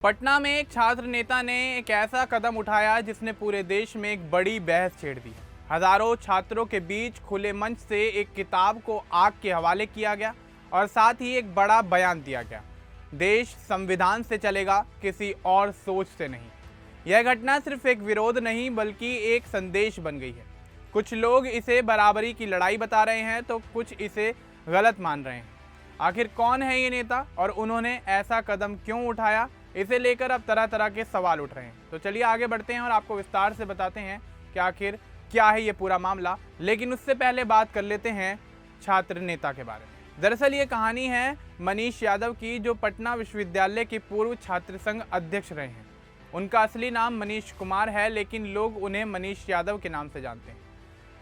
पटना में एक छात्र नेता ने एक ऐसा कदम उठाया जिसने पूरे देश में एक बड़ी बहस छेड़ दी। हजारों छात्रों के बीच खुले मंच से एक किताब को आग के हवाले किया गया और साथ ही एक बड़ा बयान दिया गया, देश संविधान से चलेगा, किसी और सोच से नहीं। यह घटना सिर्फ एक विरोध नहीं बल्कि एक संदेश बन गई है। कुछ लोग इसे बराबरी की लड़ाई बता रहे हैं तो कुछ इसे गलत मान रहे हैं। आखिर कौन है ये नेता और उन्होंने ऐसा कदम क्यों उठाया, इसे लेकर अब तरह तरह के सवाल उठ रहे हैं। तो चलिए आगे बढ़ते हैं और आपको विस्तार से बताते हैं कि आखिर क्या है ये पूरा मामला। लेकिन उससे पहले बात कर लेते हैं छात्र नेता के बारे में। दरअसल ये कहानी है मनीष यादव की, जो पटना विश्वविद्यालय के पूर्व छात्र संघ अध्यक्ष रहे हैं। उनका असली नाम मनीष कुमार है, लेकिन लोग उन्हें मनीष यादव के नाम से जानते हैं।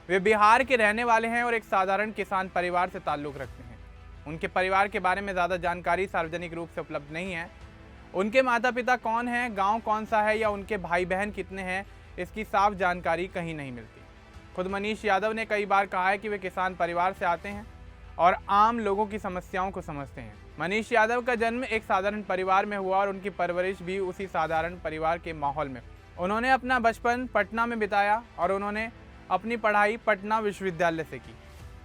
वे बिहार के रहने वाले हैं और एक साधारण किसान परिवार से ताल्लुक़ रखते हैं। उनके परिवार के बारे में ज़्यादा जानकारी सार्वजनिक रूप से उपलब्ध नहीं है। उनके माता पिता कौन हैं, गांव कौन सा है या उनके भाई बहन कितने हैं, इसकी साफ जानकारी कहीं नहीं मिलती। खुद मनीष यादव ने कई बार कहा है कि वे किसान परिवार से आते हैं और आम लोगों की समस्याओं को समझते हैं। मनीष यादव का जन्म एक साधारण परिवार में हुआ और उनकी परवरिश भी उसी साधारण परिवार के माहौल में। उन्होंने अपना बचपन पटना में बिताया और उन्होंने अपनी पढ़ाई पटना विश्वविद्यालय से की।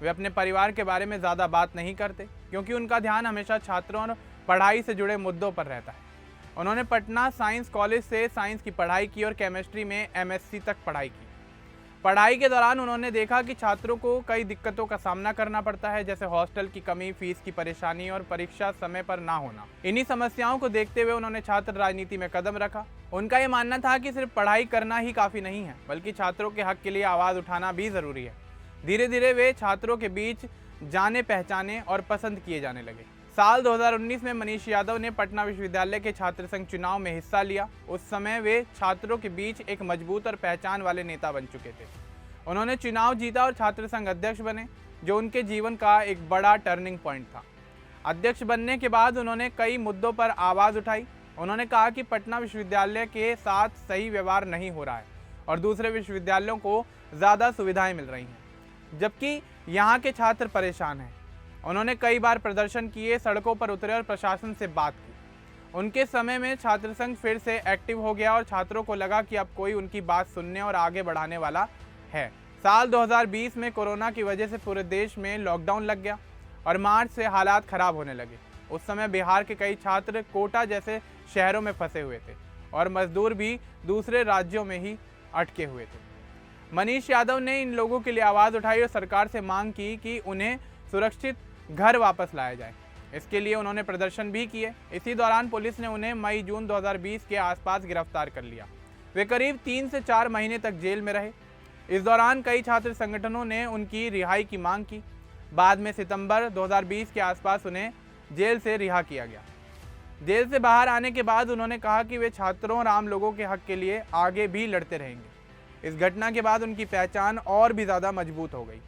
वे अपने परिवार के बारे में ज़्यादा बात नहीं करते क्योंकि उनका ध्यान हमेशा छात्रों और पढ़ाई से जुड़े मुद्दों पर रहता है। उन्होंने पटना साइंस कॉलेज से साइंस की पढ़ाई की और केमिस्ट्री में एमएससी तक पढ़ाई की। पढ़ाई के दौरान उन्होंने देखा कि छात्रों को कई दिक्कतों का सामना करना पड़ता है, जैसे हॉस्टल की कमी, फीस की परेशानी और परीक्षा समय पर ना होना। इन्हीं समस्याओं को देखते हुए उन्होंने छात्र राजनीति में कदम रखा। उनका ये मानना था कि सिर्फ पढ़ाई करना ही काफ़ी नहीं है, बल्कि छात्रों के हक के लिए आवाज़ उठाना भी ज़रूरी है। धीरे धीरे वे छात्रों के बीच जाने पहचाने और पसंद किए जाने लगे। साल 2019 में मनीष यादव ने पटना विश्वविद्यालय के छात्र संघ चुनाव में हिस्सा लिया। उस समय वे छात्रों के बीच एक मजबूत और पहचान वाले नेता बन चुके थे। उन्होंने चुनाव जीता और छात्र संघ अध्यक्ष बने, जो उनके जीवन का एक बड़ा टर्निंग पॉइंट था। अध्यक्ष बनने के बाद उन्होंने कई मुद्दों पर आवाज़ उठाई। उन्होंने कहा कि पटना विश्वविद्यालय के साथ सही व्यवहार नहीं हो रहा है और दूसरे विश्वविद्यालयों को ज़्यादा सुविधाएँ मिल रही हैं, जबकि यहाँ के छात्र परेशान हैं। उन्होंने कई बार प्रदर्शन किए, सड़कों पर उतरे और प्रशासन से बात की। उनके समय में छात्र संघ फिर से एक्टिव हो गया और छात्रों को लगा कि अब कोई उनकी बात सुनने और आगे बढ़ाने वाला है। साल 2020 में कोरोना की वजह से पूरे देश में लॉकडाउन लग गया और मार्च से हालात खराब होने लगे। उस समय बिहार के कई छात्र कोटा जैसे शहरों में फंसे हुए थे और मजदूर भी दूसरे राज्यों में ही अटके हुए थे। मनीष यादव ने इन लोगों के लिए आवाज़ उठाई और सरकार से मांग की कि उन्हें सुरक्षित घर वापस लाया जाए। इसके लिए उन्होंने प्रदर्शन भी किए। इसी दौरान पुलिस ने उन्हें मई-जून 2020 के आसपास गिरफ्तार कर लिया। वे करीब 3 से 4 महीने तक जेल में रहे। इस दौरान कई छात्र संगठनों ने उनकी रिहाई की मांग की। बाद में सितंबर 2020 के आसपास उन्हें जेल से रिहा किया गया। जेल से बाहर आने के बाद उन्होंने कहा कि वे छात्रों और आम लोगों के हक के लिए आगे भी लड़ते रहेंगे। इस घटना के बाद उनकी पहचान और भी ज़्यादा मजबूत हो गई।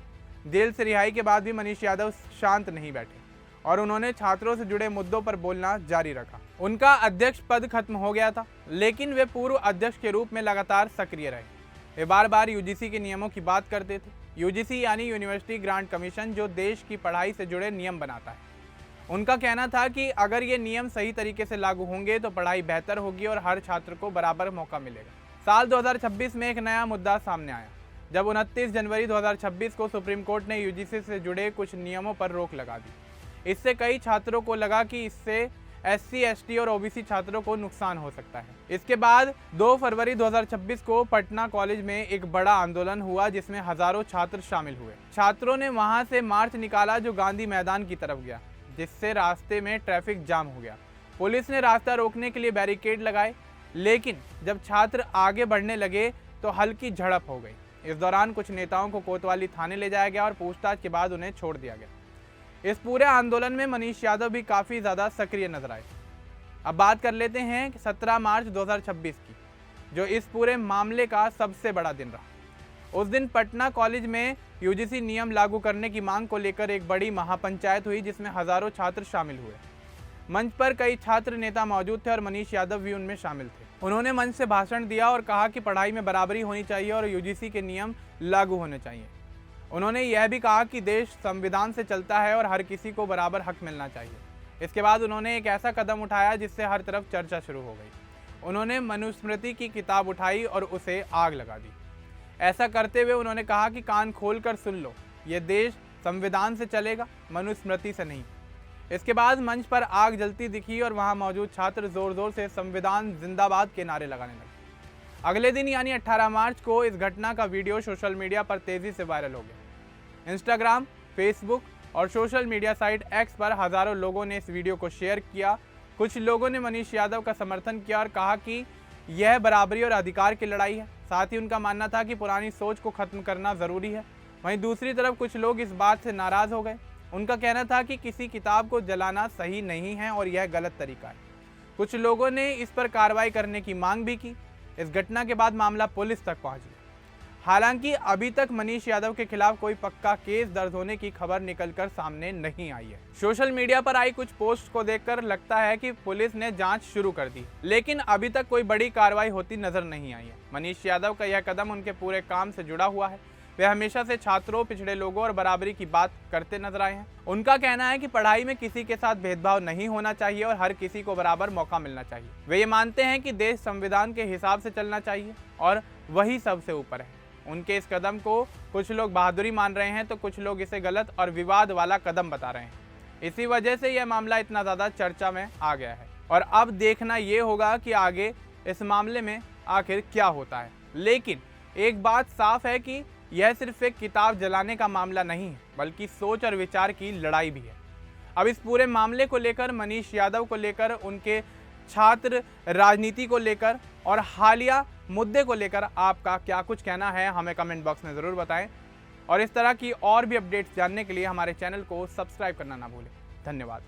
जेल से रिहाई के बाद भी मनीष यादव शांत नहीं बैठे और उन्होंने छात्रों से जुड़े मुद्दों पर बोलना जारी रखा। उनका अध्यक्ष पद खत्म हो गया था, लेकिन वे पूर्व अध्यक्ष के रूप में लगातार सक्रिय रहे। वे बार बार यूजीसी के नियमों की बात करते थे। यूजीसी यानी यूनिवर्सिटी ग्रांट कमीशन, जो देश की पढ़ाई से जुड़े नियम बनाता है। उनका कहना था कि अगर ये नियम सही तरीके से लागू होंगे तो पढ़ाई बेहतर होगी और हर छात्र को बराबर मौका मिलेगा। साल 2026 में एक नया मुद्दा सामने आया, जब 29 जनवरी 2026 को सुप्रीम कोर्ट ने यूजीसी से जुड़े कुछ नियमों पर रोक लगा दी। इससे कई छात्रों को लगा कि इससे एससी, एसटी और ओबीसी छात्रों को नुकसान हो सकता है। इसके बाद 2 फरवरी 2026 को पटना कॉलेज में एक बड़ा आंदोलन हुआ, जिसमें हजारों छात्र शामिल हुए। छात्रों ने वहां से मार्च निकाला जो गांधी मैदान की तरफ गया, जिससे रास्ते में ट्रैफिक जाम हो गया। पुलिस ने रास्ता रोकने के लिए बैरिकेड लगाए, लेकिन जब छात्र आगे बढ़ने लगे तो हल्की झड़प हो गई। इस दौरान कुछ नेताओं को कोतवाली थाने ले जाया गया और पूछताछ के बाद उन्हें छोड़ दिया गया। इस पूरे आंदोलन में मनीष यादव भी काफ़ी ज़्यादा सक्रिय नजर आए। अब बात कर लेते हैं 17 मार्च 2026 की, जो इस पूरे मामले का सबसे बड़ा दिन रहा। उस दिन पटना कॉलेज में यूजीसी नियम लागू करने की मांग को लेकर एक बड़ी महापंचायत हुई, जिसमें हजारों छात्र शामिल हुए। मंच पर कई छात्र नेता मौजूद थे और मनीष यादव भी उनमें शामिल थे। उन्होंने मंच से भाषण दिया और कहा कि पढ़ाई में बराबरी होनी चाहिए और यूजीसी के नियम लागू होने चाहिए। उन्होंने यह भी कहा कि देश संविधान से चलता है और हर किसी को बराबर हक मिलना चाहिए। इसके बाद उन्होंने एक ऐसा कदम उठाया जिससे हर तरफ चर्चा शुरू हो गई। उन्होंने मनुस्मृति की किताब उठाई और उसे आग लगा दी। ऐसा करते हुए उन्होंने कहा कि कान खोलकर सुन लो, ये देश संविधान से चलेगा, मनुस्मृति से नहीं। इसके बाद मंच पर आग जलती दिखी और वहां मौजूद छात्र जोर जोर से संविधान जिंदाबाद के नारे लगाने लगे। अगले दिन यानी 18 मार्च को इस घटना का वीडियो सोशल मीडिया पर तेजी से वायरल हो गया। इंस्टाग्राम, फेसबुक और सोशल मीडिया साइट एक्स पर हजारों लोगों ने इस वीडियो को शेयर किया। कुछ लोगों ने मनीष यादव का समर्थन किया और कहा कि यह बराबरी और अधिकार की लड़ाई है। साथ ही उनका मानना था कि पुरानी सोच को खत्म करना जरूरी है। वहीं दूसरी तरफ कुछ लोग इस बात से नाराज हो गए। उनका कहना था कि किसी किताब को जलाना सही नहीं है और यह गलत तरीका है। कुछ लोगों ने इस पर कार्रवाई करने की मांग भी की। इस घटना के बाद मामला पुलिस तक पहुंच गया। हालांकि अभी तक मनीष यादव के खिलाफ कोई पक्का केस दर्ज होने की खबर निकलकर सामने नहीं आई है। सोशल मीडिया पर आई कुछ पोस्ट को देखकर लगता है कि पुलिस ने जांच शुरू कर दी, लेकिन अभी तक कोई बड़ी कार्रवाई होती नजर नहीं आई है। मनीष यादव का यह कदम उनके पूरे काम से जुड़ा हुआ है। वे हमेशा से छात्रों, पिछड़े लोगों और बराबरी की बात करते नजर आए हैं। उनका कहना है कि पढ़ाई में किसी के साथ भेदभाव नहीं होना चाहिए और हर किसी को बराबर मौका मिलना चाहिए। वे ये मानते हैं कि देश संविधान के हिसाब से चलना चाहिए और वही सबसे ऊपर है। उनके इस कदम को कुछ लोग बहादुरी मान रहे हैं तो कुछ लोग इसे गलत और विवाद वाला कदम बता रहे हैं। इसी वजह से यह मामला इतना ज़्यादा चर्चा में आ गया है और अब देखना ये होगा कि आगे इस मामले में आखिर क्या होता है। लेकिन एक बात साफ है कि यह सिर्फ एक किताब जलाने का मामला नहीं है, बल्कि सोच और विचार की लड़ाई भी है। अब इस पूरे मामले को लेकर, मनीष यादव को लेकर, उनके छात्र राजनीति को लेकर और हालिया मुद्दे को लेकर आपका क्या कुछ कहना है, हमें कमेंट बॉक्स में ज़रूर बताएं। और इस तरह की और भी अपडेट्स जानने के लिए हमारे चैनल को सब्सक्राइब करना ना भूलें। धन्यवाद।